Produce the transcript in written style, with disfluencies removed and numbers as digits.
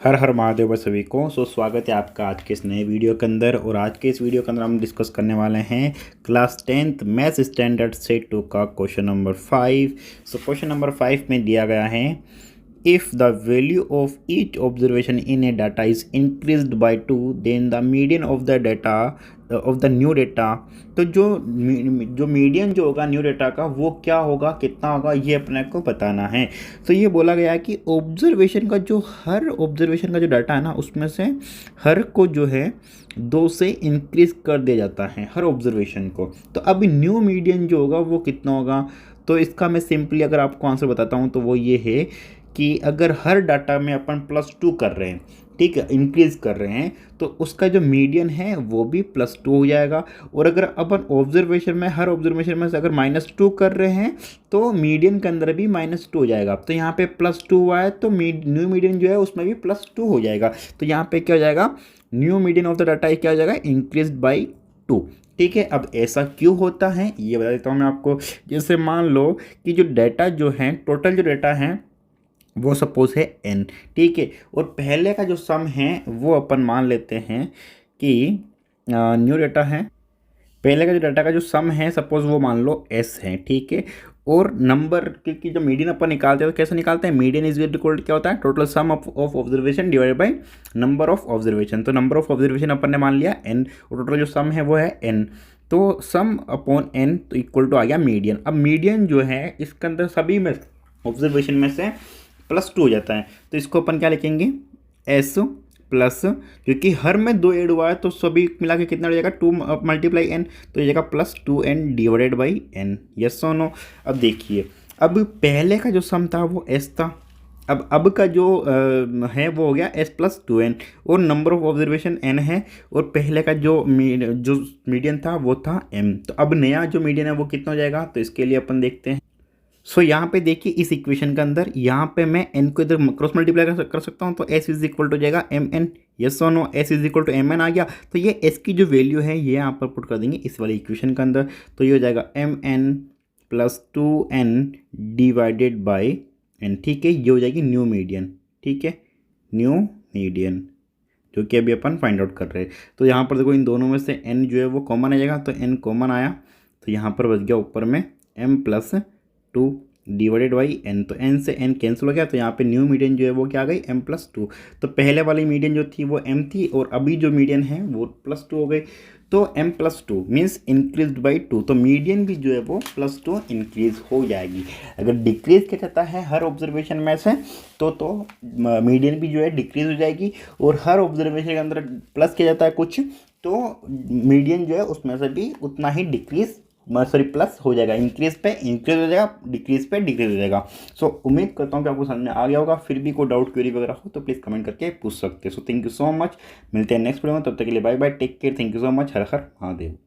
हर हर महादेव सभी को। स्वागत है आपका आज के इस नए वीडियो के अंदर। और आज के इस वीडियो के अंदर हम डिस्कस करने वाले हैं class 10th maths standard set 2 का क्वेश्चन नंबर 5। क्वेश्चन नंबर 5 में दिया गया है, if the value of each observation in a data is increased by 2 then the median of the data of the new data. तो जो median जो होगा new data का वो क्या होगा, कितना होगा, ये अपने को बताना है। तो ये बोला गया है कि ऑब्जर्वेशन का जो हर ऑब्जर्वेशन का जो डाटा है ना, उसमें से हर को जो है 2 से इंक्रीज कर दिया जाता है हर ऑब्जर्वेशन को। तो अभी न्यू मीडियन जो होगा वो कितना होगा, तो इसका मैं सिंपली अगर आपको आंसर बताता हूँ तो वो ये है कि अगर हर डाटा में अपन +2 कर रहे हैं, ठीक है, इंक्रीज कर रहे हैं, तो उसका जो मीडियन है वो भी +2 हो जाएगा। और अगर अपन ऑब्जर्वेशन में हर ऑब्जर्वेशन में से अगर -2 कर रहे हैं तो मीडियन के अंदर भी -2 हो जाएगा। तो यहाँ पे +2 हुआ है तो न्यू मीडियन जो है उसमें भी +2 हो जाएगा। तो यहाँ पे क्या हो जाएगा, new median of the data क्या हो जाएगा, इंक्रीज बाई 2। ठीक है, अब ऐसा क्यों होता है ये बता देता हूँ मैं आपको। जैसे मान लो कि जो डाटा जो है, टोटल जो डाटा है वो सपोज है n, ठीक है, और पहले का जो सम है वो अपन मान लेते हैं कि न्यू डाटा है। पहले का जो डाटा का जो सम है सपोज वो मान लो s है, ठीक है। और नंबर की जो मीडियन अपन निकालते हैं तो कैसे निकालते हैं, मीडियन इज इक्वल क्या होता है, total sum of observation divided by number of observation. तो नंबर ऑफ ऑब्जर्वेशन अपन ने मान लिया n और टोटल जो सम है वो है n। तो सम अपॉन n तो इक्वल टू आ गया मीडियन। अब मीडियन जो है इसके अंदर सभी में ऑब्जर्वेशन में से +2 हो जाता है, तो इसको अपन क्या लिखेंगे, s प्लस, क्योंकि हर में 2 ऐड हुआ है तो सभी मिला के कितना हो जाएगा, 2 × n, तो ये जाएगा +2n divided by n। Yes और नो। अब देखिए, अब पहले का जो सम था वो s था, अब का जो है वो हो गया s + 2n, और नंबर ऑफ ऑब्जर्वेशन n है, और पहले का जो मीडियन था वो था m। तो अब नया जो मीडियन है वो कितना हो जाएगा, तो इसके लिए अपन देखते हैं। यहाँ पे देखिए इस इक्वेशन के अंदर यहाँ पे मैं n को इधर क्रॉस मल्टीप्लाई कर सकता हूँ, तो s इज इक्वल टू जाएगा mn। यस और no, s is equal to mn आ गया। तो ये s की जो वैल्यू है ये यहाँ पर पुट कर देंगे इस वाले इक्वेशन के अंदर, तो ये हो जाएगा mn + 2n divided by n, ठीक है। ये हो जाएगी न्यू मीडियन, ठीक है, न्यू मीडियन जो कि अभी अपन फाइंड आउट कर रहे हैं। तो यहाँ पर देखो इन दोनों में से n जो है वो कॉमन आ जाएगा, तो n कॉमन आया तो यहाँ पर बच गया ऊपर में m + 2 डिवाइडेड बाई n। तो n से n कैंसिल हो गया, तो यहाँ पे न्यू मीडियन जो है वो क्या आ गई, m + 2। तो पहले वाली मीडियन जो थी वो m थी और अभी जो मीडियन है वो +2 हो गई। तो m + 2 मीन्स इंक्रीज बाई 2, तो मीडियन भी जो है वो +2 इंक्रीज हो जाएगी। अगर डिक्रीज किया जाता है हर ऑब्जर्वेशन में से तो मीडियन भी जो है डिक्रीज हो जाएगी, और हर ऑब्जर्वेशन के अंदर प्लस किया जाता है कुछ तो मीडियन जो है उसमें से भी उतना ही डिक्रीज प्लस हो जाएगा, इंक्रीज पे इंक्रीज हो जाएगा, डिक्रीज पे डिक्रीज हो जाएगा। उम्मीद करता हूँ कि आपको समझ में आ गया होगा। फिर भी कोई डाउट क्वेरी वगैरह हो तो प्लीज़ कमेंट करके पूछ सकते हैं। थैंक यू सो मच, मिलते हैं नेक्स्ट वीडियो में, तब तक के लिए bye bye, take care, thank you so much, Har Har Mahadev.